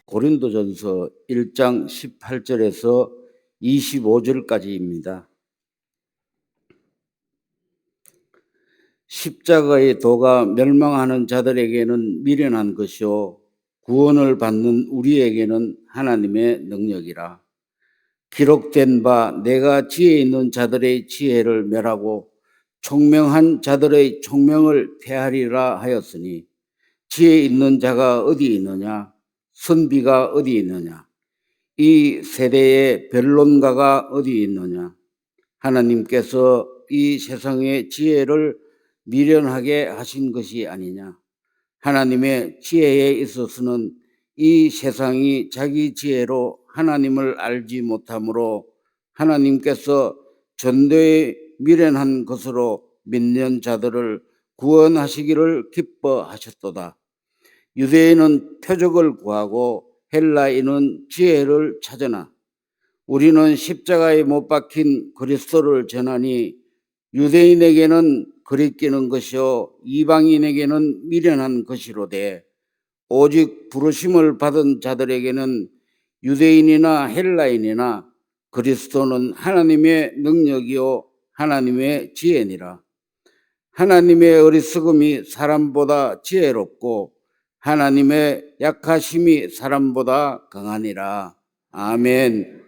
고린도전서 1장 18절에서 25절까지입니다. 십자가의 도가 멸망하는 자들에게는 미련한 것이요 구원을 받는 우리에게는 하나님의 능력이라. 기록된 바 내가 지혜 있는 자들의 지혜를 멸하고 총명한 자들의 총명을 폐하리라 하였으니 지혜 있는 자가 어디 있느냐? 선비가 어디 있느냐? 이 세대의 변론가가 어디 있느냐? 하나님께서 이 세상의 지혜를 미련하게 하신 것이 아니냐? 하나님의 지혜에 있어서는 이 세상이 자기 지혜로 하나님을 알지 못하므로 하나님께서 전도에 미련한 것으로 믿는 자들을 구원하시기를 기뻐하셨도다. 유대인은 표적을 구하고 헬라인은 지혜를 찾으나 우리는 십자가에 못 박힌 그리스도를 전하니 유대인에게는 거리끼는 것이요 이방인에게는 미련한 것이로되 오직 부르심을 받은 자들에게는 유대인이나 헬라인이나 그리스도는 하나님의 능력이요 하나님의 지혜니라. 하나님의 어리석음이 사람보다 지혜롭고 하나님의 약하심이 사람보다 강하니라. 아멘.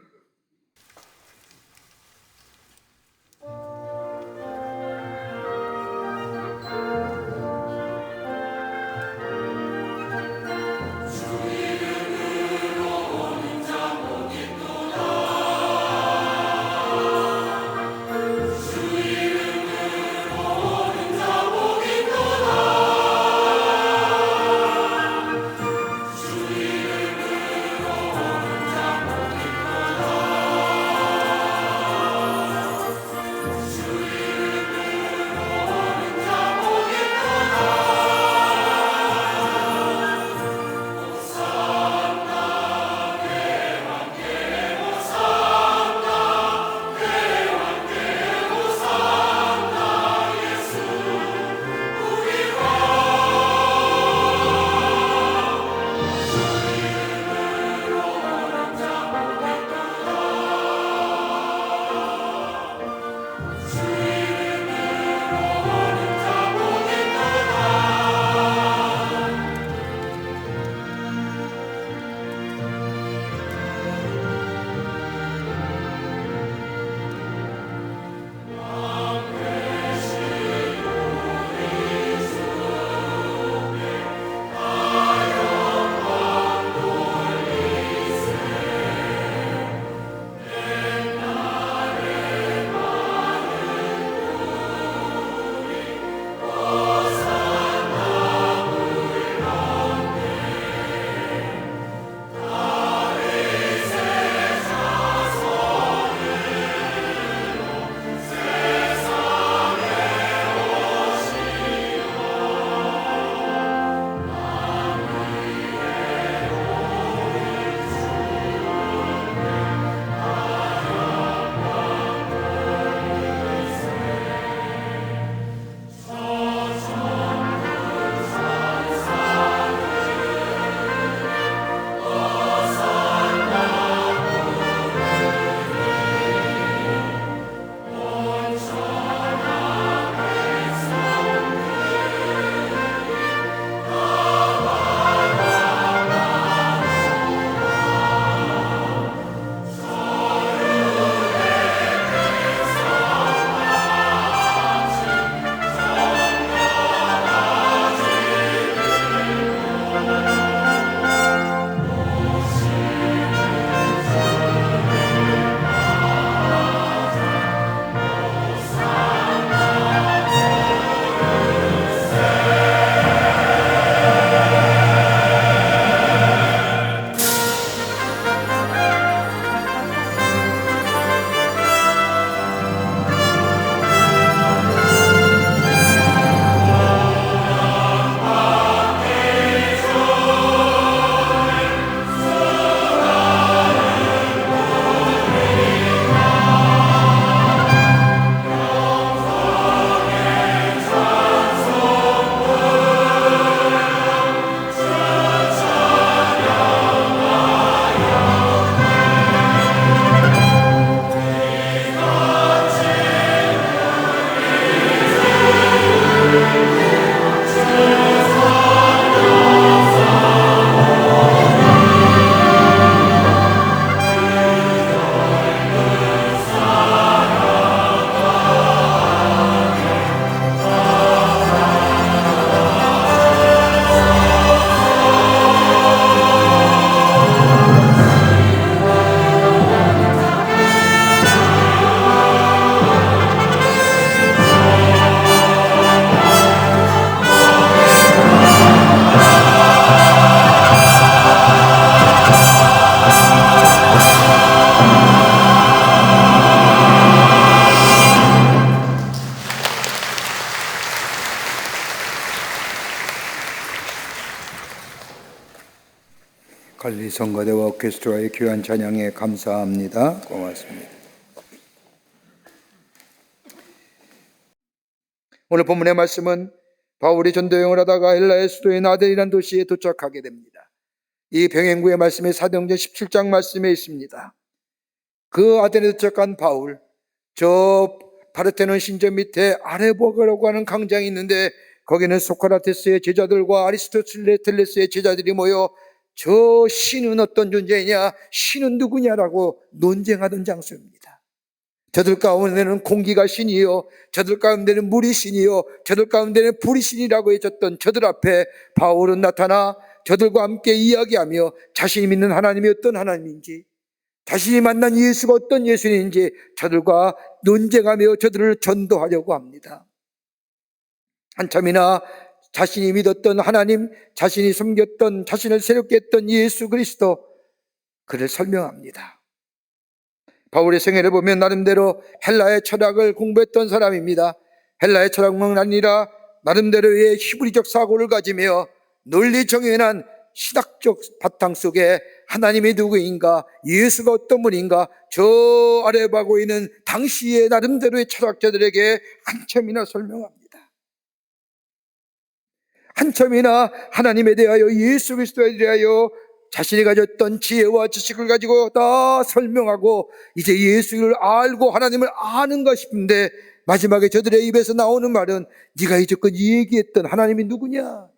갈리 성가대와 오케스트라의 귀한 찬양에 감사합니다. 고맙습니다. 오늘 본문의 말씀은 바울이 전도여행을 하다가 헬라의 수도인 아덴이라는 도시에 도착하게 됩니다. 이 병행구의 말씀이 사도행전 17장 말씀에 있습니다. 그 아덴에 도착한 바울, 저 파르테논 신전 밑에 아레보가라고 하는 광장이 있는데 거기는 소크라테스의 제자들과 아리스토텔레스의 제자들이 모여 저 신은 어떤 존재이냐, 신은 누구냐라고 논쟁하던 장소입니다. 저들 가운데는 공기가 신이요, 저들 가운데는 물이 신이요, 저들 가운데는 불이 신이라고 해줬던 저들 앞에 바울은 나타나 저들과 함께 이야기하며 자신이 믿는 하나님이 어떤 하나님인지, 자신이 만난 예수가 어떤 예수인지 저들과 논쟁하며 저들을 전도하려고 합니다. 한참이나 자신이 믿었던 하나님, 자신이 섬겼던, 자신을 새롭게 했던 예수 그리스도, 그를 설명합니다. 바울의 생애를 보면 나름대로 헬라의 철학을 공부했던 사람입니다. 헬라의 철학만 아니라 나름대로의 히브리적 사고를 가지며 논리 정연한 신학적 바탕 속에 하나님이 누구인가, 예수가 어떤 분인가, 저 아래 보고 있는 당시의 나름대로의 철학자들에게 한참이나 설명합니다. 한참이나 하나님에 대하여, 예수 그리스도에 대하여 자신이 가졌던 지혜와 지식을 가지고 다 설명하고 이제 예수를 알고 하나님을 아는가 싶은데 마지막에 저들의 입에서 나오는 말은 네가 이제껏 얘기했던 하나님이 누구냐?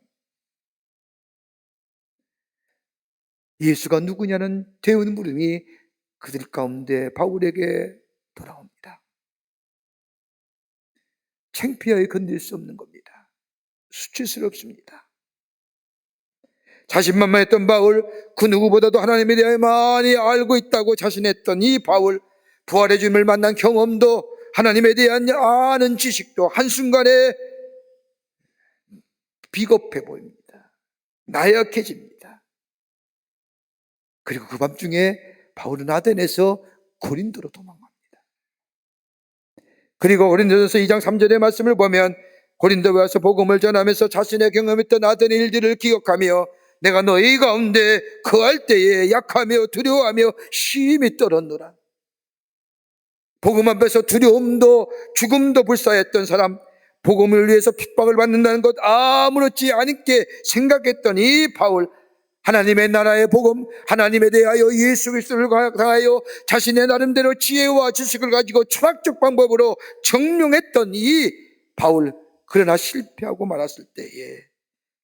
예수가 누구냐는 대운 물음이 그들 가운데 바울에게 돌아옵니다. 창피하게 건들 수 없는 겁니다. 수치스럽습니다. 자신만만했던 바울, 그 누구보다도 하나님에 대해 많이 알고 있다고 자신했던 이 바울, 부활의 주님을 만난 경험도 하나님에 대한 아는 지식도 한순간에 비겁해 보입니다. 나약해집니다. 그리고 그 밤중에 바울은 아덴에서 고린도로 도망갑니다. 그리고 고린도전서 2장 3절의 말씀을 보면 고린도에 와서 복음을 전하면서 자신의 경험했던 아덴의 일들을 기억하며 내가 너희 가운데 거할 때에 약하며 두려워하며 심히 떨었노라. 복음 앞에서 두려움도 죽음도 불사했던 사람, 복음을 위해서 핍박을 받는다는 것 아무렇지 않게 생각했던 이 바울, 하나님의 나라의 복음, 하나님에 대하여 예수 그리스도를 당하여 자신의 나름대로 지혜와 지식을 가지고 철학적 방법으로 정명했던 이 바울, 그러나 실패하고 말았을 때에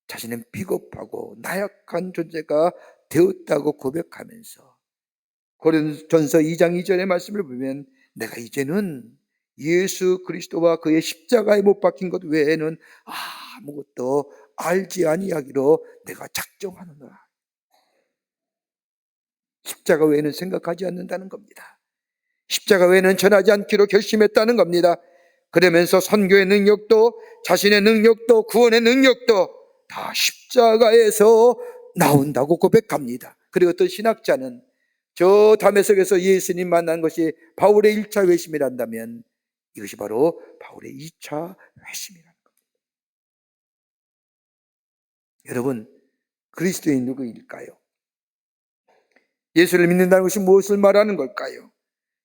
자신은 비겁하고 나약한 존재가 되었다고 고백하면서 고린도전서 2장 2절의 말씀을 보면 내가 이제는 예수 그리스도와 그의 십자가에 못 박힌 것 외에는 아무것도 알지 아니하기로 내가 작정하노라. 십자가 외에는 생각하지 않는다는 겁니다. 십자가 외에는 전하지 않기로 결심했다는 겁니다. 그러면서 선교의 능력도, 자신의 능력도, 구원의 능력도 다 십자가에서 나온다고 고백합니다. 그리고 어떤 신학자는 저 다메섹에서 예수님 만난 것이 바울의 1차 회심이란다면 이것이 바로 바울의 2차 회심이라는 겁니다. 여러분, 그리스도인 누구일까요? 예수를 믿는다는 것이 무엇을 말하는 걸까요?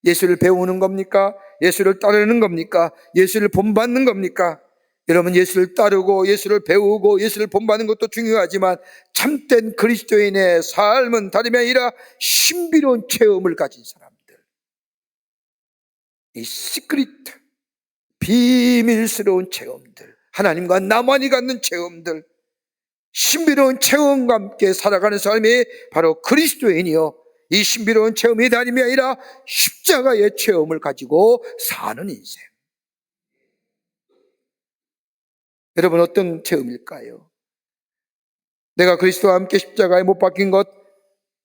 예수를 배우는 겁니까? 예수를 따르는 겁니까? 예수를 본받는 겁니까? 여러분, 예수를 따르고 예수를 배우고 예수를 본받는 것도 중요하지만 참된 그리스도인의 삶은 다름이 아니라 신비로운 체험을 가진 사람들, 이 시크릿, 비밀스러운 체험들, 하나님과 나만이 갖는 체험들, 신비로운 체험과 함께 살아가는 사람이 바로 그리스도인이요, 이 신비로운 체험이 다름이 아니라 십자가의 체험을 가지고 사는 인생. 여러분, 어떤 체험일까요? 내가 그리스도와 함께 십자가에 못 박힌 것,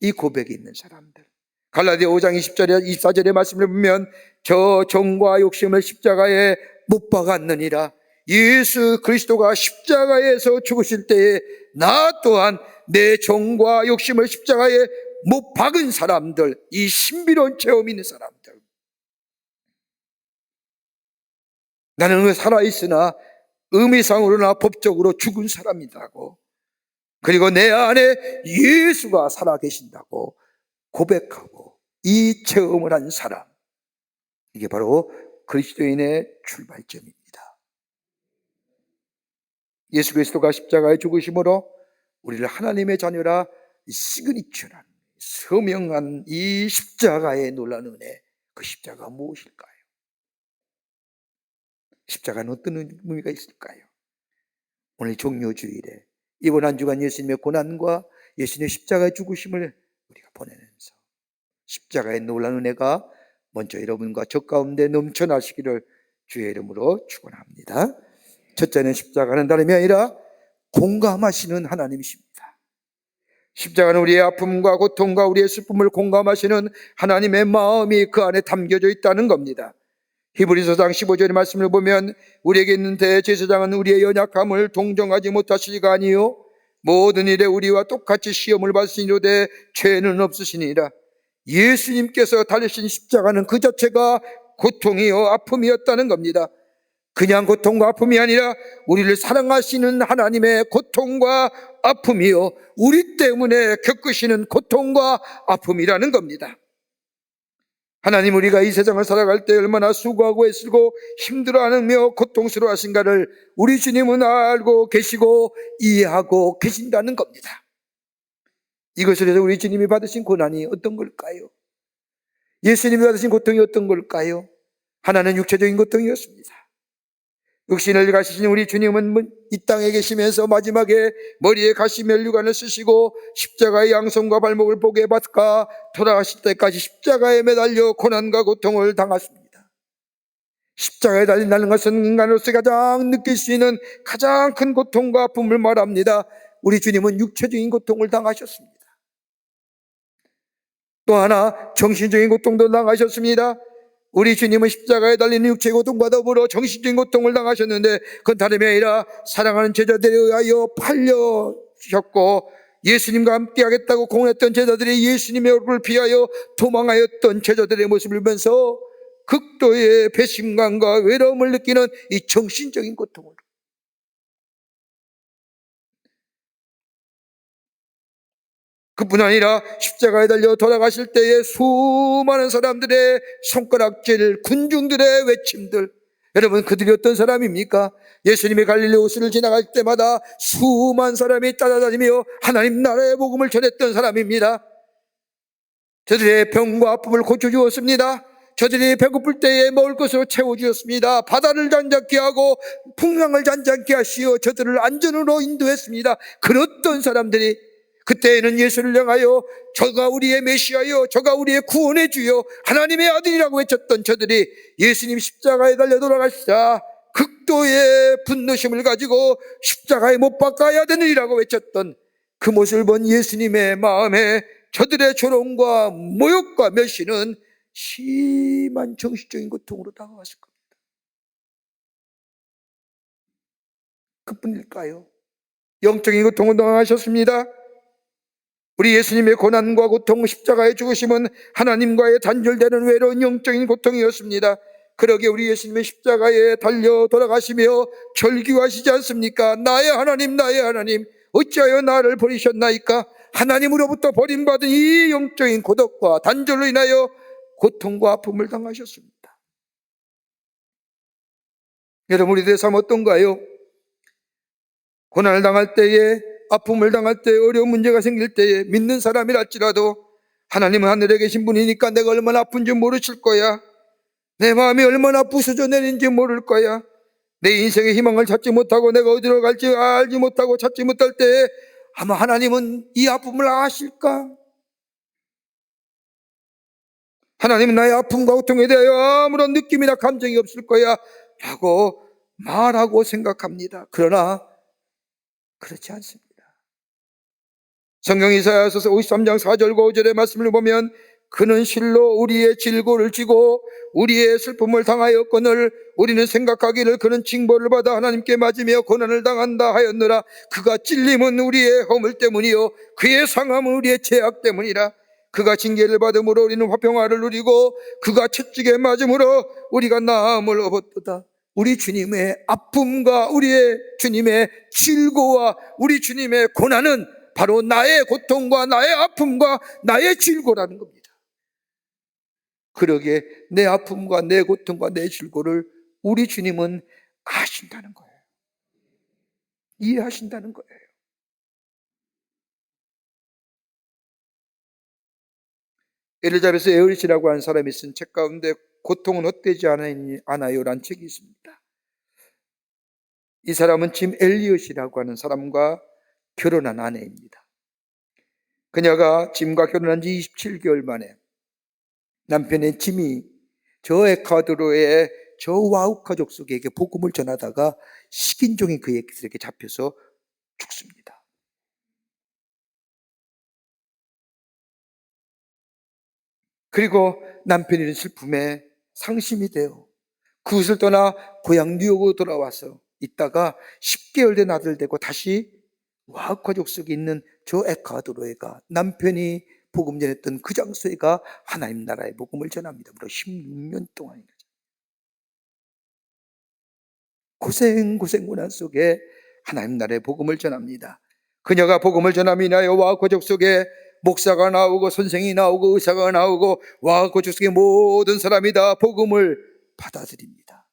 이 고백이 있는 사람들. 갈라디아 5장 20절에 24절의 말씀을 보면 저 정과 욕심을 십자가에 못 박았느니라. 예수 그리스도가 십자가에서 죽으실 때에 나 또한 내 정과 욕심을 십자가에 못 박은 사람들, 이 신비로운 체험이 있는 사람들. 나는 살아있으나 의미상으로나 법적으로 죽은 사람이라고 그리고 내 안에 예수가 살아계신다고 고백하고 이 체험을 한 사람, 이게 바로 그리스도인의 출발점입니다. 예수 그리스도가 십자가에 죽으심으로 우리를 하나님의 자녀라 시그니처란 서명한 이 십자가의 놀라운 은혜, 그 십자가가 무엇일까요? 십자가는 어떤 의미가 있을까요? 오늘 종료주일에 이번 한 주간 예수님의 고난과 예수님의 십자가의 죽으심을 우리가 보내면서 십자가의 놀라운 은혜가 먼저 여러분과 저 가운데 넘쳐나시기를 주의 이름으로 축원합니다. 첫째는 십자가는 다름이 아니라 공감하시는 하나님이십니다. 십자가는 우리의 아픔과 고통과 우리의 슬픔을 공감하시는 하나님의 마음이 그 안에 담겨져 있다는 겁니다. 히브리서 4장 15절의 말씀을 보면 우리에게 있는 대제사장은 우리의 연약함을 동정하지 못하시리가 아니요 모든 일에 우리와 똑같이 시험을 받으시니로되 죄는 없으시니라. 예수님께서 달리신 십자가는 그 자체가 고통이요 아픔이었다는 겁니다. 그냥 고통과 아픔이 아니라 우리를 사랑하시는 하나님의 고통과 아픔이요 우리 때문에 겪으시는 고통과 아픔이라는 겁니다. 하나님, 우리가 이 세상을 살아갈 때 얼마나 수고하고 애쓰고 힘들어하며 고통스러워하신가를 우리 주님은 알고 계시고 이해하고 계신다는 겁니다. 이것을 해서 우리 주님이 받으신 고난이 어떤 걸까요? 예수님이 받으신 고통이 어떤 걸까요? 하나는 육체적인 고통이었습니다. 육신을 가지신 우리 주님은 이 땅에 계시면서 마지막에 머리에 가시 면류관을 쓰시고 십자가의 양손과 발목을 보게 받가 돌아가실 때까지 십자가에 매달려 고난과 고통을 당하십니다. 십자가에 달린다는 것은 인간으로서 가장 느낄 수 있는 가장 큰 고통과 아픔을 말합니다. 우리 주님은 육체적인 고통을 당하셨습니다. 또 하나 정신적인 고통도 당하셨습니다. 우리 주님은 십자가에 달리는 육체의 고통과 더불어 정신적인 고통을 당하셨는데 그건 다름이 아니라 사랑하는 제자들에 의하여 팔려주셨고 예수님과 함께 하겠다고 공언했던 제자들이 예수님의 얼굴을 피하여 도망하였던 제자들의 모습을 보면서 극도의 배신감과 외로움을 느끼는 이 정신적인 고통을, 그뿐 아니라 십자가에 달려 돌아가실 때에 수많은 사람들의 손가락질, 군중들의 외침들, 여러분 그들이 어떤 사람입니까? 예수님의 갈릴리 호수를 지나갈 때마다 수많은 사람이 따라다니며 하나님 나라의 복음을 전했던 사람입니다. 저들의 병과 아픔을 고쳐주었습니다. 저들이 배고플 때에 먹을 것으로 채워주었습니다. 바다를 잔잔케 하고 풍랑을 잔잔케 하시어 저들을 안전으로 인도했습니다. 그랬던 사람들이 그때에는 예수를 향하여 저가 우리의 메시아여, 저가 우리의 구원의 주여, 하나님의 아들이라고 외쳤던 저들이 예수님 십자가에 달려 돌아가시자 극도의 분노심을 가지고 십자가에 못 박아야 되느니라고 외쳤던 그 모습을 본 예수님의 마음에 저들의 조롱과 모욕과 멸시는 심한 정신적인 고통으로 다가왔을 겁니다. 그뿐일까요? 영적인 고통을 당하셨습니다. 우리 예수님의 고난과 고통, 십자가의 죽으심은 하나님과의 단절되는 외로운 영적인 고통이었습니다. 그러게 우리 예수님의 십자가에 달려 돌아가시며 절규하시지 않습니까? 나의 하나님, 나의 하나님, 어찌하여 나를 버리셨나이까? 하나님으로부터 버림받은 이 영적인 고독과 단절로 인하여 고통과 아픔을 당하셨습니다. 여러분, 우리들의 삶 어떤가요? 고난을 당할 때에, 아픔을 당할 때, 어려운 문제가 생길 때에 믿는 사람이랄지라도 하나님은 하늘에 계신 분이니까 내가 얼마나 아픈지 모르실 거야. 내 마음이 얼마나 부서져 내린지 모를 거야. 내 인생의 희망을 찾지 못하고 내가 어디로 갈지 알지 못하고 찾지 못할 때에 아마 하나님은 이 아픔을 아실까? 하나님은 나의 아픔과 고통에 대하여 아무런 느낌이나 감정이 없을 거야 라고 말하고 생각합니다. 그러나 그렇지 않습니다. 성경 이사야서 53장 4절과 5절의 말씀을 보면 그는 실로 우리의 질고를 지고 우리의 슬픔을 당하였거늘 우리는 생각하기를 그는 징벌을 받아 하나님께 맞으며 고난을 당한다 하였느라. 그가 찔림은 우리의 허물 때문이요 그의 상함은 우리의 죄악 때문이라. 그가 징계를 받음으로 우리는 화평화를 누리고 그가 채찍에 맞음으로 우리가 나음을 얻었도다. 우리 주님의 아픔과 우리의 주님의 질고와 우리 주님의 고난은 바로 나의 고통과 나의 아픔과 나의 질고라는 겁니다. 그러기에 내 아픔과 내 고통과 내 질고를 우리 주님은 아신다는 거예요. 이해하신다는 거예요. 엘리자베스 에어리치라고 하는 사람이 쓴 책 가운데 고통은 헛되지 않아요 라는 책이 있습니다. 이 사람은 짐 엘리엇이라고 하는 사람과 결혼한 아내입니다. 그녀가 짐과 결혼한 지 27개월 만에 남편의 짐이 저 에콰도르의 저 와우 가족 속에게 복음을 전하다가 식인종이 그에게 잡혀서 죽습니다. 그리고 남편이 슬픔에 상심이 되어 그곳을 떠나 고향 뉴욕으로 돌아와서 있다가 10개월 된 아들 되고 다시 와우 가족 속에 있는 저 에콰도르에 가 남편이 복음 전했던 그 장소에 가 하나님 나라의 복음을 전합니다. 무려 16년 동안이나. 고난 속에 하나님 나라의 복음을 전합니다. 그녀가 복음을 전함이 인하여 와우 가족 속에 목사가 나오고 선생이 나오고 의사가 나오고 와우 가족 속의 모든 사람이 다 복음을 받아들입니다.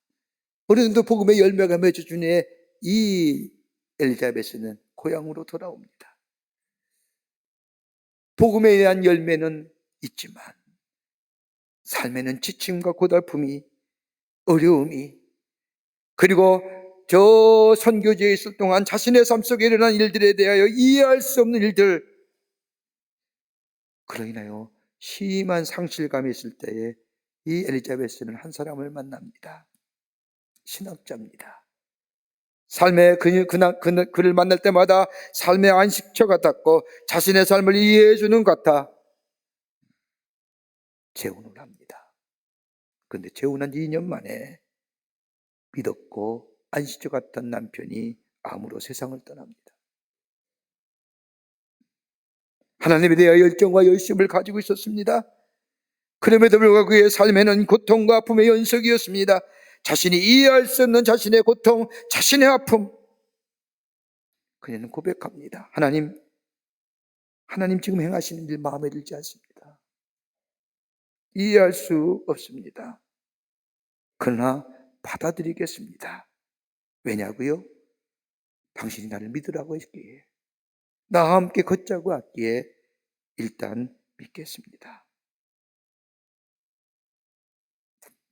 어느 정도 복음의 열매가 맺어준 후에 이 엘리자베스는 고향으로 돌아옵니다. 복음에 대한 열매는 있지만 삶에는 지침과 고달픔이, 어려움이, 그리고 저 선교지에 있을 동안 자신의 삶 속에 일어난 일들에 대하여 이해할 수 없는 일들, 그로 인하여 심한 상실감이 있을 때에 이 엘리자베스는 한 사람을 만납니다. 신학자입니다. 삶의 그를 만날 때마다 삶의 안식처 같았고 자신의 삶을 이해해 주는 것 같아 재혼을 합니다. 그런데 재혼한 지 2년 만에 믿었고 안식처 같던 남편이 암으로 세상을 떠납니다. 하나님에 대한 열정과 열심을 가지고 있었습니다. 그럼에도 불구하고 그의 삶에는 고통과 아픔의 연속이었습니다. 자신이 이해할 수 없는 자신의 고통, 자신의 아픔. 그녀는 고백합니다. 하나님 지금 행하시는 일 마음에 들지 않습니다. 이해할 수 없습니다. 그러나 받아들이겠습니다. 왜냐고요? 당신이 나를 믿으라고 했기에, 나와 함께 걷자고 했기에 일단 믿겠습니다.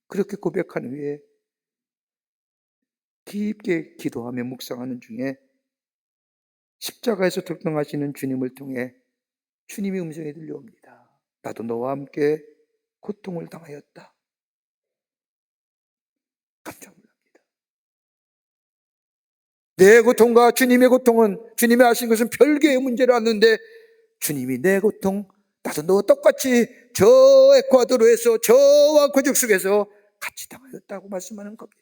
그렇게 고백한 후에 깊게 기도하며 묵상하는 중에 십자가에서 독등하시는 주님을 통해 주님의 음성이 들려옵니다. 나도 너와 함께 고통을 당하였다. 깜짝 놀랍니다. 내 고통과 주님의 고통은, 주님이 하신 것은 별개의 문제를 않는데 주님이 내 고통, 나도 너와 똑같이 저 에콰도르에서 저와 가족 속에서 같이 당하였다고 말씀하는 겁니다.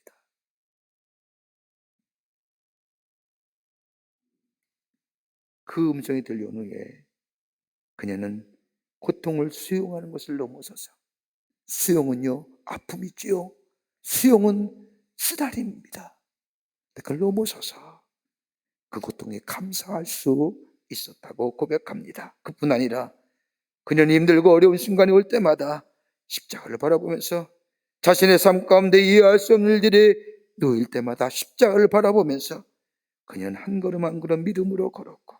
그 음성이 들려온 후에 그녀는 고통을 수용하는 것을 넘어서서, 수용은요 아픔이지요, 수용은 쓰다림입니다. 그걸 넘어서서 그 고통에 감사할 수 있었다고 고백합니다. 그뿐 아니라 그녀는 힘들고 어려운 순간이 올 때마다 십자가를 바라보면서 자신의 삶 가운데 이해할 수 없는 일들이 놓일 때마다 십자가를 바라보면서 그녀는 한 걸음 한 걸음 믿음으로 걸었고,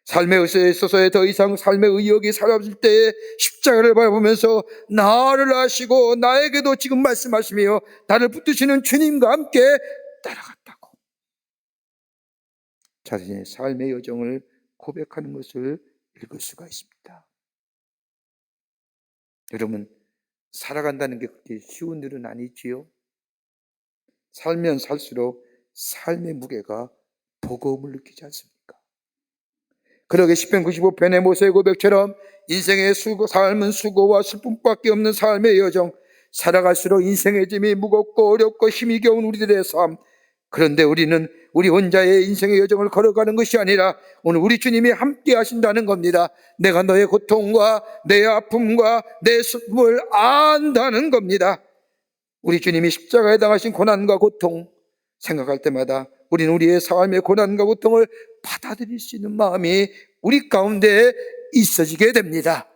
삶의 있어서의 더 이상 삶의 의욕이 사라질 때에 십자가를 바라보면서 나를 아시고 나에게도 지금 말씀하시며 나를 붙드시는 주님과 함께 따라갔다고 자신의 삶의 여정을 고백하는 것을 읽을 수가 있습니다. 여러분, 살아간다는 게 그렇게 쉬운 일은 아니지요. 살면 살수록 삶의 무게가 버거움을 느끼지 않습니까? 그러게 시편 95편의 모세의 고백처럼 인생의 삶은 수고와 슬픔밖에 없는 삶의 여정, 살아갈수록 인생의 짐이 무겁고 어렵고 힘이 겨운 우리들의 삶. 그런데 우리는 우리 혼자의 인생의 여정을 걸어가는 것이 아니라 오늘 우리 주님이 함께 하신다는 겁니다. 내가 너의 고통과 내 아픔과 내 슬픔을 안다는 겁니다. 우리 주님이 십자가에 당하신 고난과 고통 생각할 때마다 우리는 우리의 삶의 고난과 고통을 받아들일 수 있는 마음이 우리 가운데 있어지게 됩니다.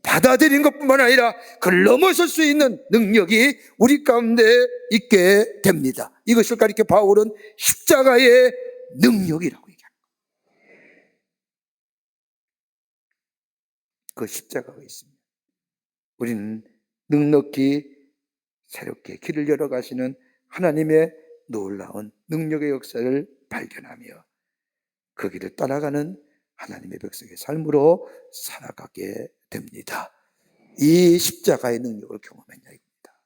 받아들이는 것뿐만 아니라 그걸 넘어설 수 있는 능력이 우리 가운데 있게 됩니다. 이것을 가리켜 바울은 십자가의 능력이라고 얘기합니다. 그 십자가가 있습니다. 우리는 넉넉히 새롭게 길을 열어가시는 하나님의 놀라운 능력의 역사를 발견하며 그 길을 따라가는 하나님의 백성의 삶으로 살아가게 됩니다. 이 십자가의 능력을 경험했냐 이겁니다.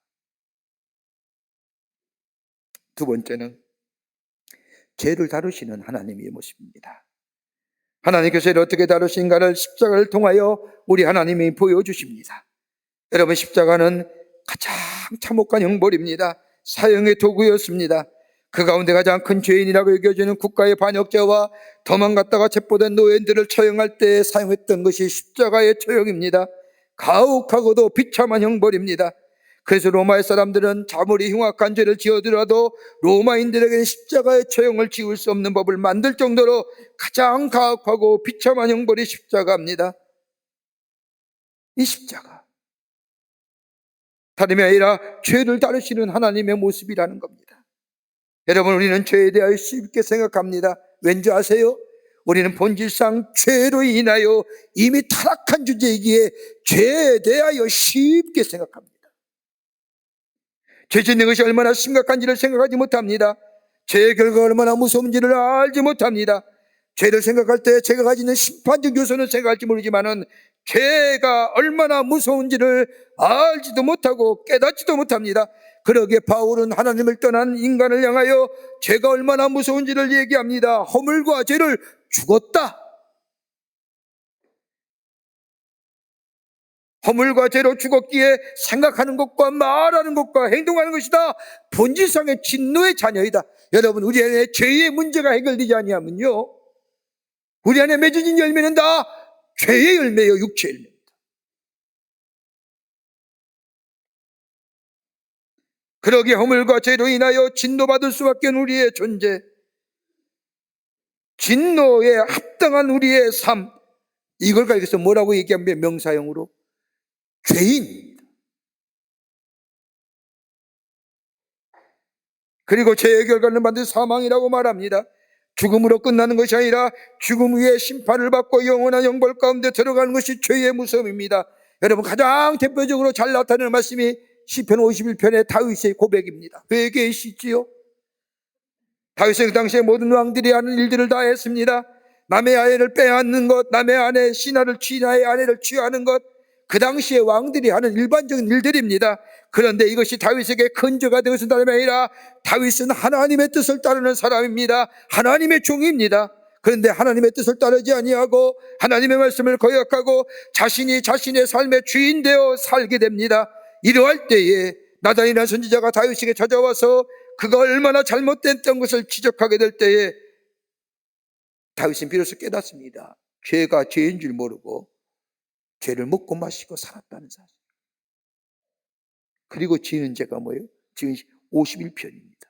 두 번째는 죄를 다루시는 하나님의 모습입니다. 하나님께서 죄를 어떻게 다루신가를 십자가를 통하여 우리 하나님이 보여주십니다. 여러분, 십자가는 가장 참혹한 형벌입니다. 사형의 도구였습니다. 그 가운데 가장 큰 죄인이라고 여겨지는 국가의 반역자와 도망갔다가 체포된 노예들을 처형할 때 사용했던 것이 십자가의 처형입니다. 가혹하고도 비참한 형벌입니다. 그래서 로마의 사람들은 아무리 흉악한 죄를 지어들어도 로마인들에게는 십자가의 처형을 지울 수 없는 법을 만들 정도로 가장 가혹하고 비참한 형벌이 십자가입니다. 이 십자가, 다름이 아니라 죄를 다루시는 하나님의 모습이라는 겁니다. 여러분, 우리는 죄에 대하여 쉽게 생각합니다. 왠지 아세요? 우리는 본질상 죄로 인하여 이미 타락한 주제이기에 죄에 대하여 쉽게 생각합니다. 죄 짓는 것이 얼마나 심각한지를 생각하지 못합니다. 죄의 결과가 얼마나 무서운지를 알지 못합니다. 죄를 생각할 때 제가 가지는 심판적 요소는 생각할지 모르지만은 죄가 얼마나 무서운지를 알지도 못하고 깨닫지도 못합니다. 그러기에 바울은 하나님을 떠난 인간을 향하여 죄가 얼마나 무서운지를 얘기합니다. 허물과 죄를 죽었다. 허물과 죄로 죽었기에 생각하는 것과 말하는 것과 행동하는 것이 다 본질상의 진노의 자녀이다. 여러분, 우리 안에 죄의 문제가 해결되지 아니하면요, 우리 안에 맺어진 열매는 다 죄의 열매요, 육체의 열매입니다. 그러기에 허물과 죄로 인하여 진노받을 수밖에 없는 우리의 존재, 진노에 합당한 우리의 삶, 이걸 가리켜서 뭐라고 얘기하면 명사형으로 죄인입니다. 그리고 죄의 결과는 반드시 사망이라고 말합니다. 죽음으로 끝나는 것이 아니라 죽음 위에 심판을 받고 영원한 형벌 가운데 들어가는 것이 죄의 무서움입니다. 여러분, 가장 대표적으로 잘 나타내는 말씀이 시편 51편의 다윗의 고백입니다. 왜 계시지요? 다윗은 그 당시에 모든 왕들이 하는 일들을 다 했습니다. 남의 아내를 빼앗는 것, 남의 아내 신하를 취하의 아내를 취하는 것, 그 당시에 왕들이 하는 일반적인 일들입니다. 그런데 이것이 다윗에게 큰 죄가 되었은 다름이 아니라 다윗은 하나님의 뜻을 따르는 사람입니다. 하나님의 종입니다. 그런데 하나님의 뜻을 따르지 아니하고 하나님의 말씀을 거역하고 자신이 자신의 삶의 주인 되어 살게 됩니다. 이러할 때에 나단이라는 선지자가 다윗에게 찾아와서 그가 얼마나 잘못됐던 것을 지적하게 될 때에 다윗은 비로소 깨닫습니다. 죄가 죄인 줄 모르고 죄를 먹고 마시고 살았다는 사실. 그리고 지은 죄가 뭐예요? 지은 51편입니다.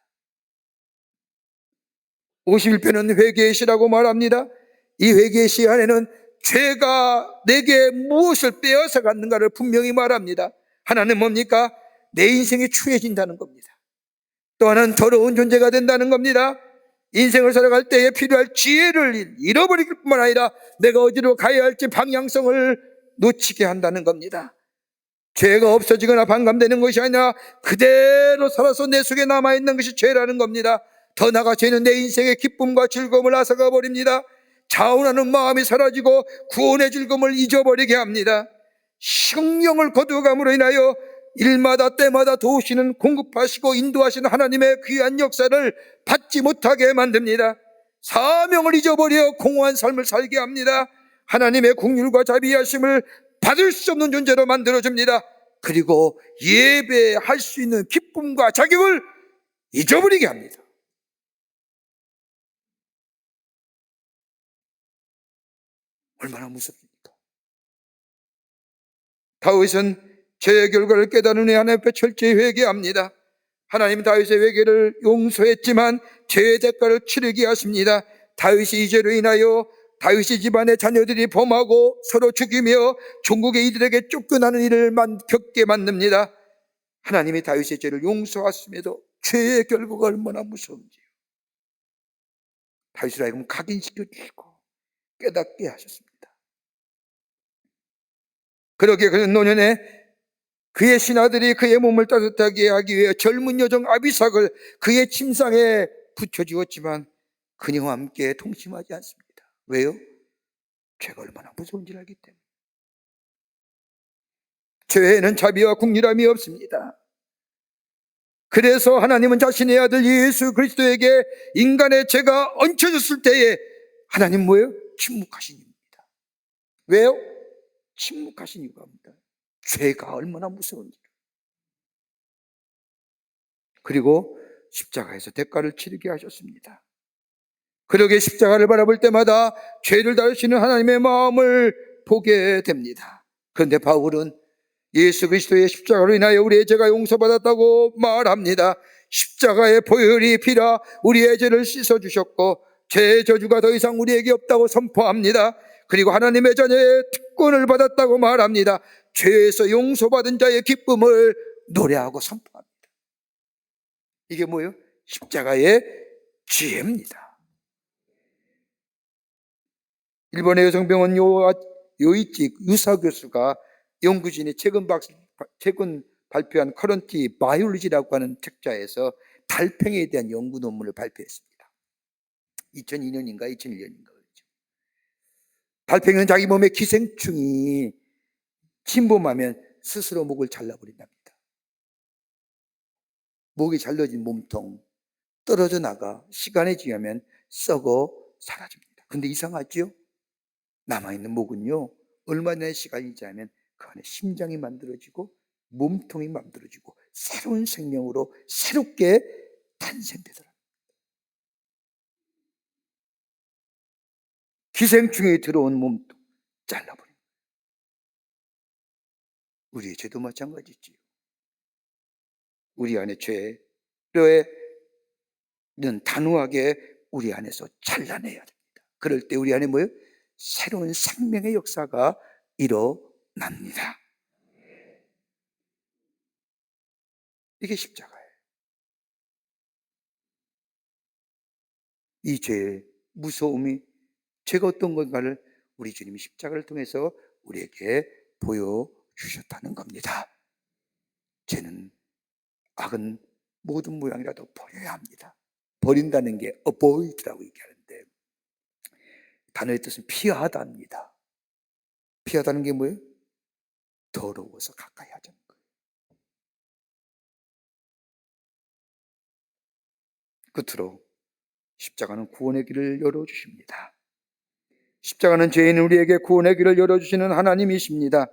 51편은 회개의 시라고 말합니다. 이 회개의 시 안에는 죄가 내게 무엇을 빼앗아 갔는가를 분명히 말합니다. 하나는 뭡니까? 내 인생이 추해진다는 겁니다. 또 하나는 더러운 존재가 된다는 겁니다. 인생을 살아갈 때에 필요할 지혜를 잃어버릴 뿐만 아니라 내가 어디로 가야 할지 방향성을 놓치게 한다는 겁니다. 죄가 없어지거나 반감되는 것이 아니라 그대로 살아서 내 속에 남아있는 것이 죄라는 겁니다. 더 나아가 죄는 내 인생의 기쁨과 즐거움을 앗아가 버립니다. 자원하는 마음이 사라지고 구원의 즐거움을 잊어버리게 합니다. 성령을 거두어감으로 인하여 일마다 때마다 도우시는 공급하시고 인도하시는 하나님의 귀한 역사를 받지 못하게 만듭니다. 사명을 잊어버려 공허한 삶을 살게 합니다. 하나님의 긍휼과 자비하심을 받을 수 없는 존재로 만들어줍니다. 그리고 예배할 수 있는 기쁨과 자격을 잊어버리게 합니다. 얼마나 무섭습니까? 다윗은 죄의 결과를 깨달은 하나님 앞에 철저히 회개합니다. 하나님 다윗의 회개를 용서했지만 죄의 대가를 치르게 하십니다. 다윗이 이 죄로 인하여 다윗의 집안의 자녀들이 범하고 서로 죽이며 종국의 이들에게 쫓겨나는 일을 겪게 만듭니다. 하나님이 다윗의 죄를 용서하심에도 죄의 결과가 얼마나 무서운지요. 다윗을 하여금 각인시켜 주시고 깨닫게 하셨습니다. 그러기에 그는 노년에 그의 신하들이 그의 몸을 따뜻하게 하기 위해 젊은 여종 아비삭을 그의 침상에 붙여주었지만 그녀와 함께 동침하지 않습니다. 왜요? 죄가 얼마나 무서운지를 알기 때문에. 죄에는 자비와 국률함이 없습니다. 그래서 하나님은 자신의 아들 예수 그리스도에게 인간의 죄가 얹혀졌을 때에 하나님 뭐예요? 침묵하신 이유입니다. 왜요? 침묵하신 이유가 합니다. 죄가 얼마나 무서운지. 그리고 십자가에서 대가를 치르게 하셨습니다. 그러게 십자가를 바라볼 때마다 죄를 다루시는 하나님의 마음을 보게 됩니다. 그런데 바울은 예수 그리스도의 십자가로 인하여 우리의 죄가 용서받았다고 말합니다. 십자가의 보혈이 피라 우리의 죄를 씻어주셨고 죄의 저주가 더 이상 우리에게 없다고 선포합니다. 그리고 하나님의 자녀의 특권을 받았다고 말합니다. 죄에서 용서받은 자의 기쁨을 노래하고 선포합니다. 이게 뭐예요? 십자가의 지혜입니다. 일본의 여성병원 요이치 유사 교수가 연구진이 최근 발표한 커런티 바이올로지라고 하는 책자에서 달팽이에 대한 연구 논문을 발표했습니다. 2002년인가 2001년인가 그렇죠. 달팽이는 자기 몸에 기생충이 침범하면 스스로 목을 잘라버린답니다. 목이 잘라진 몸통 떨어져 나가 시간이 지나면 썩어 사라집니다. 근데 이상하죠? 남아있는 목은요 얼마나 시간이 지나면 그 안에 심장이 만들어지고 몸통이 만들어지고 새로운 생명으로 새롭게 탄생되더라. 기생충이 들어온 몸통 잘라버립니다. 우리의 죄도 마찬가지지요. 우리 안에 죄는 단호하게 우리 안에서 잘라내야 됩니다. 그럴 때 우리 안에 뭐예요? 새로운 생명의 역사가 일어납니다. 이게 십자가예요. 이 죄의 무서움이 죄가 어떤 건가를 우리 주님이 십자가를 통해서 우리에게 보여주셨다는 겁니다. 죄는 악은 모든 모양이라도 버려야 합니다. 버린다는 게 avoid라고 얘기하는데 단어의 뜻은 피하다입니다. 피하다는 게 뭐예요? 더러워서 가까이 하자는 거예요. 끝으로 십자가는 구원의 길을 열어주십니다. 십자가는 죄인 우리에게 구원의 길을 열어주시는 하나님이십니다.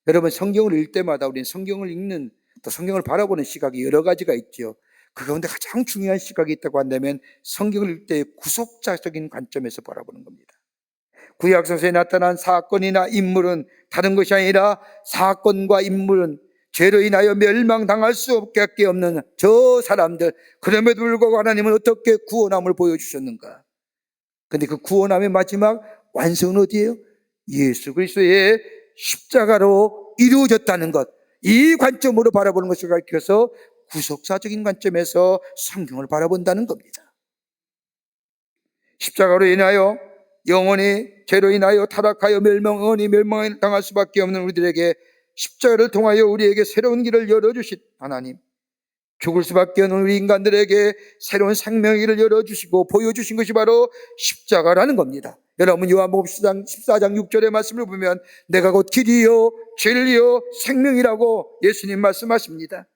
여러분 성경을 읽을 때마다 우리는 성경을 읽는 또 성경을 바라보는 시각이 여러 가지가 있죠. 그 가운데 가장 중요한 시각이 있다고 한다면 성경을 읽을 때 구속자적인 관점에서 바라보는 겁니다. 구약성서에 나타난 사건이나 인물은 다른 것이 아니라 사건과 인물은 죄로 인하여 멸망당할 수밖에 없는 저 사람들, 그럼에도 불구하고 하나님은 어떻게 구원함을 보여주셨는가? 근데 그 구원함의 마지막 완성은 어디예요? 예수 그리스도의 십자가로 이루어졌다는 것, 이 관점으로 바라보는 것을 가르쳐서 구속사적인 관점에서 성경을 바라본다는 겁니다. 십자가로 인하여 영원히 죄로 인하여 타락하여 영원히 멸망당할 수밖에 없는 우리들에게 십자가를 통하여 우리에게 새로운 길을 열어주신 하나님, 죽을 수밖에 없는 우리 인간들에게 새로운 생명의 길을 열어주시고 보여주신 것이 바로 십자가라는 겁니다. 여러분 요한복음 14장 6절의 말씀을 보면 내가 곧 길이요 진리요 생명이라고 예수님 말씀하십니다.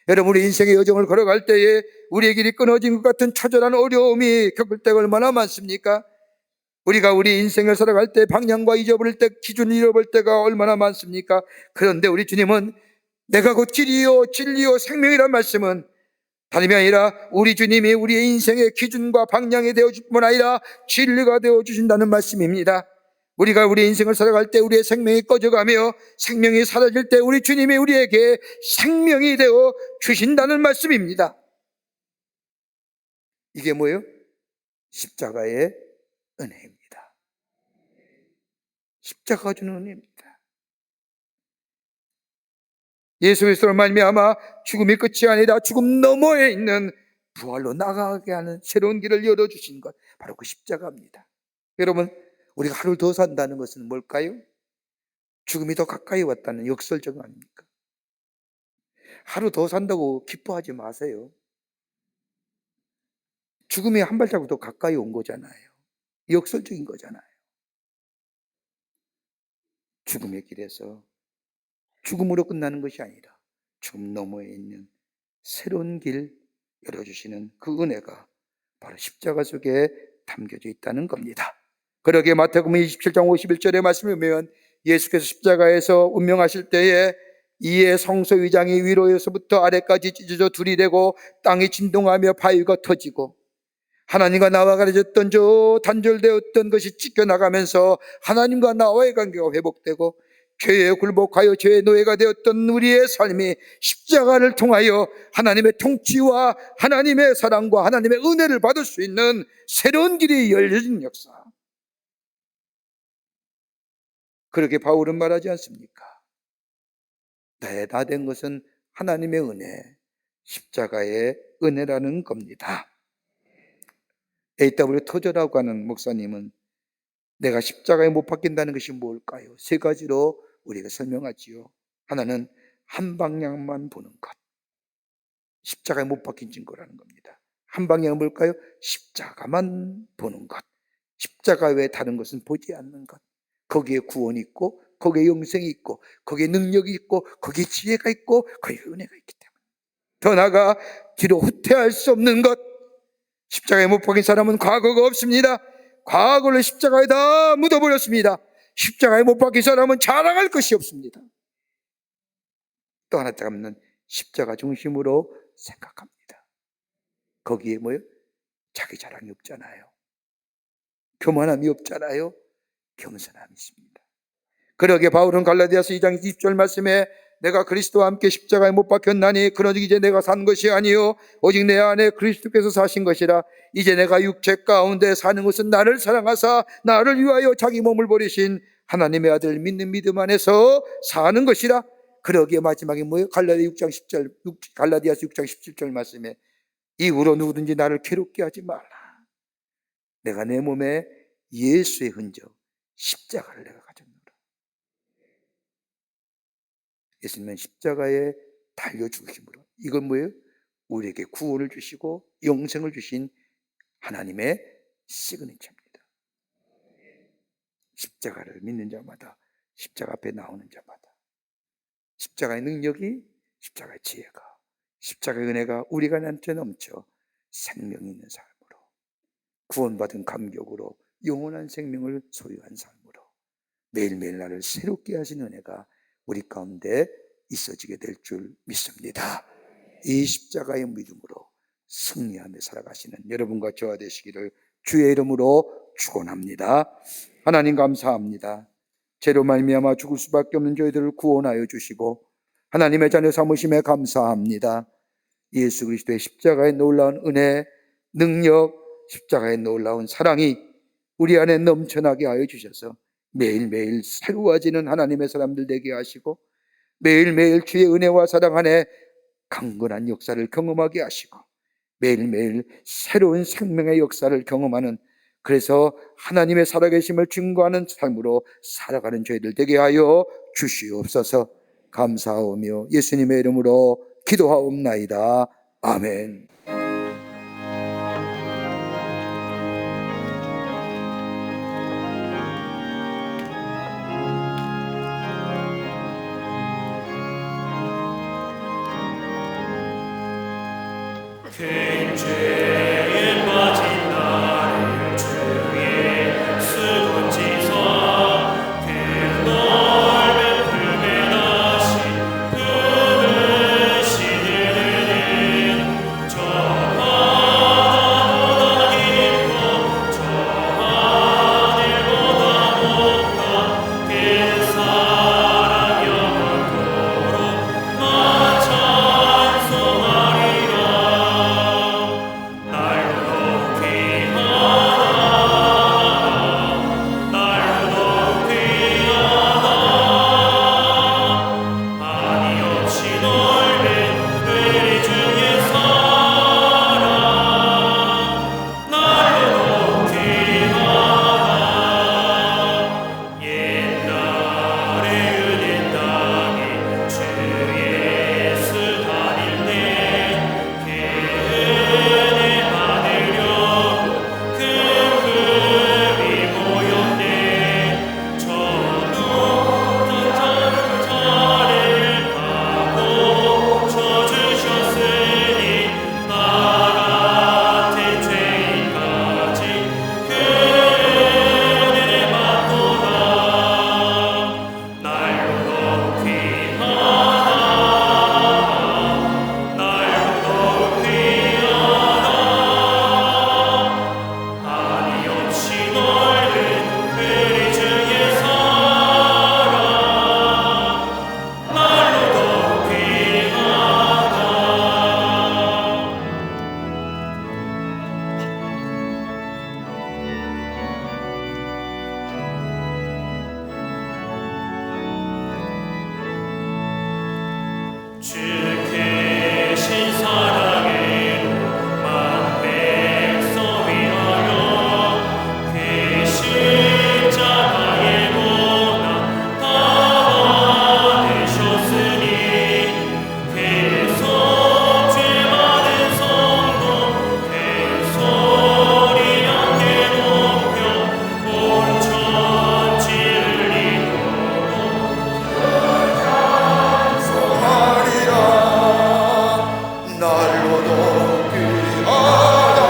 여러분 우리 인생의 여정을 걸어갈 때에 우리의 길이 끊어진 것 같은 처절한 어려움이 겪을 때가 얼마나 많습니까? 우리가 우리 인생을 살아갈 때 방향과 잊어버릴 때 기준을 잃어버릴 때가 얼마나 많습니까? 그런데 우리 주님은 내가 곧 길이요 진리요 생명이란 말씀은 다름이 아니라 우리 주님이 우리의 인생의 기준과 방향이 되어줄 뿐 아니라 진리가 되어주신다는 말씀입니다. 우리가 우리 인생을 살아갈 때 우리의 생명이 꺼져가며 생명이 사라질 때 우리 주님이 우리에게 생명이 되어 주신다는 말씀입니다. 이게 뭐예요? 십자가의 은혜입니다. 십자가가 주는 은혜입니다. 예수 그리스도로 말미암아 죽음이 끝이 아니라 죽음 너머에 있는 부활로 나가게 하는 새로운 길을 열어주신 것, 바로 그 십자가입니다. 여러분, 우리가 하루 더 산다는 것은 뭘까요? 죽음이 더 가까이 왔다는 역설적 아닙니까? 하루 더 산다고 기뻐하지 마세요. 죽음이 한 발자국 더 가까이 온 거잖아요. 역설적인 거잖아요. 죽음의 길에서 죽음으로 끝나는 것이 아니라 죽음 너머에 있는 새로운 길 열어주시는 그 은혜가 바로 십자가 속에 담겨져 있다는 겁니다. 그러기에 마태복음 27장 51절의 말씀을 보면 예수께서 십자가에서 운명하실 때에 이에 성소 위장이 위로에서부터 아래까지 찢어져 둘이 되고 땅이 진동하며 바위가 터지고 하나님과 나와 가려졌던 저 단절되었던 것이 찢겨나가면서 하나님과 나와의 관계가 회복되고 죄에 굴복하여 죄의 노예가 되었던 우리의 삶이 십자가를 통하여 하나님의 통치와 하나님의 사랑과 하나님의 은혜를 받을 수 있는 새로운 길이 열려진 역사. 그렇게 바울은 말하지 않습니까? 다 된 것은 하나님의 은혜, 십자가의 은혜라는 겁니다. A.W. 토저라고 하는 목사님은 내가 십자가에 못 박힌다는 것이 뭘까요? 세 가지로 우리가 설명하지요. 하나는 한 방향만 보는 것, 십자가에 못 박힌 증거라는 겁니다. 한 방향은 뭘까요? 십자가만 보는 것, 십자가 외에 다른 것은 보지 않는 것. 거기에 구원이 있고 거기에 영생이 있고 거기에 능력이 있고 거기에 지혜가 있고 거기에 은혜가 있기 때문에 더 나아가 뒤로 후퇴할 수 없는 것. 십자가에 못 박힌 사람은 과거가 없습니다. 과거를 십자가에 다 묻어버렸습니다. 십자가에 못 박힌 사람은 자랑할 것이 없습니다. 또 하나 잡는 십자가 중심으로 생각합니다. 거기에 뭐예요? 자기 자랑이 없잖아요. 교만함이 없잖아요. 겸손함이 있습니다. 그러기에 바울은 갈라디아서 2장 20절 말씀에 내가 그리스도와 함께 십자가에 못 박혔나니 그러즉 이제 내가 산 것이 아니요 오직 내 안에 그리스도께서 사신 것이라. 이제 내가 육체 가운데 사는 것은 나를 사랑하사 나를 위하여 자기 몸을 버리신 하나님의 아들 믿는 믿음 안에서 사는 것이라. 그러기에 마지막에 뭐예요? 갈라디아서 6장 17절 말씀에 이후로 누구든지 나를 괴롭게 하지 말라. 내가 내 몸에 예수의 흔적 십자가를 내가 가졌노라. 예수님은 십자가에 달려 죽으심으로 이건 뭐예요? 우리에게 구원을 주시고 영생을 주신 하나님의 시그니처입니다. 십자가를 믿는 자마다, 십자가 앞에 나오는 자마다 십자가의 능력이, 십자가의 지혜가, 십자가의 은혜가 우리가 나한테 넘쳐 생명이 있는 삶으로, 구원받은 감격으로 영원한 생명을 소유한 삶으로 매일매일 나를 새롭게 하시는 은혜가 우리 가운데 있어지게 될 줄 믿습니다. 이 십자가의 믿음으로 승리하며 살아가시는 여러분과 저와 되시기를 주의 이름으로 축원합니다. 하나님 감사합니다. 죄로 말미암아 죽을 수밖에 없는 저희들을 구원하여 주시고 하나님의 자녀 삼으심에 감사합니다. 예수 그리스도의 십자가의 놀라운 은혜, 능력, 십자가의 놀라운 사랑이 우리 안에 넘쳐나게 하여 주셔서 매일매일 새로워지는 하나님의 사람들 되게 하시고 매일매일 주의 은혜와 사랑 안에 강건한 역사를 경험하게 하시고 매일매일 새로운 생명의 역사를 경험하는, 그래서 하나님의 살아계심을 증거하는 삶으로 살아가는 저희들 되게 하여 주시옵소서. 감사하오며 예수님의 이름으로 기도하옵나이다. 아멘. 큰 죄에 빠진 나를 주의 수고지사 그 넓은 품에 다시 품으시는 저 바다보다 깊고 저 하늘보다 계신 사랑의 만백성 위하여 그 십자가의 고난 다 받으셨으니 계속 죄 많은 성도 그 소리 함께 높여 온 천지를 이루고 하리라. 날로도 귀하다,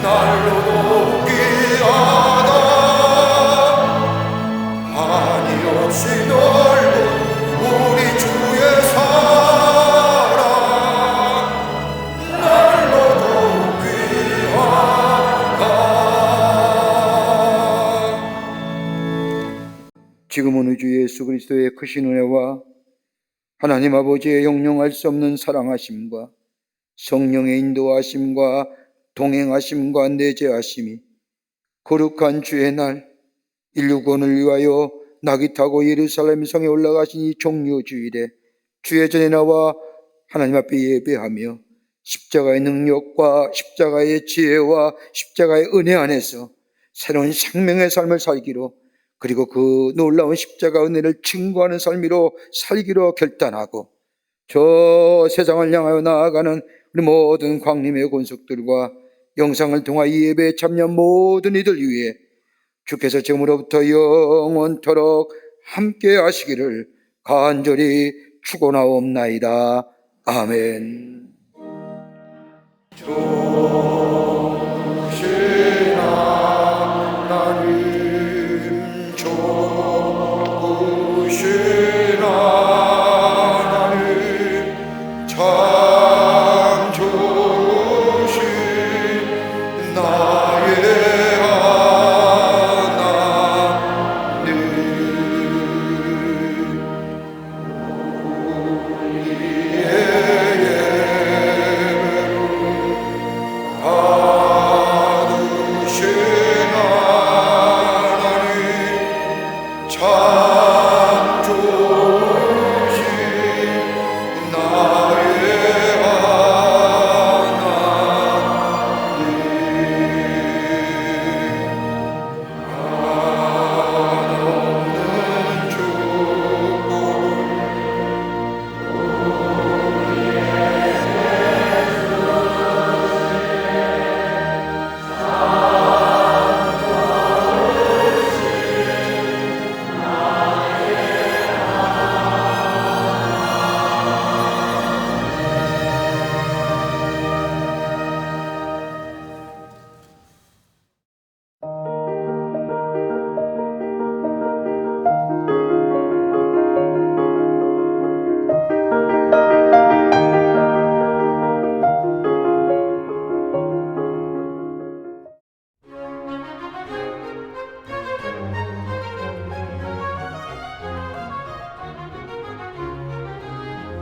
날로도 귀하다. 한이 없이 넓은 우리 주의 사랑, 날로도 귀하다. 지금은 우리 주 예수 그리스도의 크신 은혜와 하나님 아버지의 영영할 수 없는 사랑하심과 성령의 인도하심과 동행하심과 내재하심이 거룩한 주의 날 인류 구원을 위하여 낙이 타고 예루살렘 성에 올라가신 이 종료주일에 주의 전에 나와 하나님 앞에 예배하며 십자가의 능력과 십자가의 지혜와 십자가의 은혜 안에서 새로운 생명의 삶을 살기로, 그리고 그 놀라운 십자가 은혜를 증거하는 삶으로 살기로 결단하고 저 세상을 향하여 나아가는 우리 모든 광림의 권속들과 영상을 통하여 이 예배에 참여한 모든 이들 위해 주께서 지금으로부터 영원토록 함께 하시기를 간절히 축원하옵나이다. 아멘. 좋으신 하나님, 좋으신 하나님, 참 좋으신 나의 하나님. 우리의 예배를 받으신 하나님, 참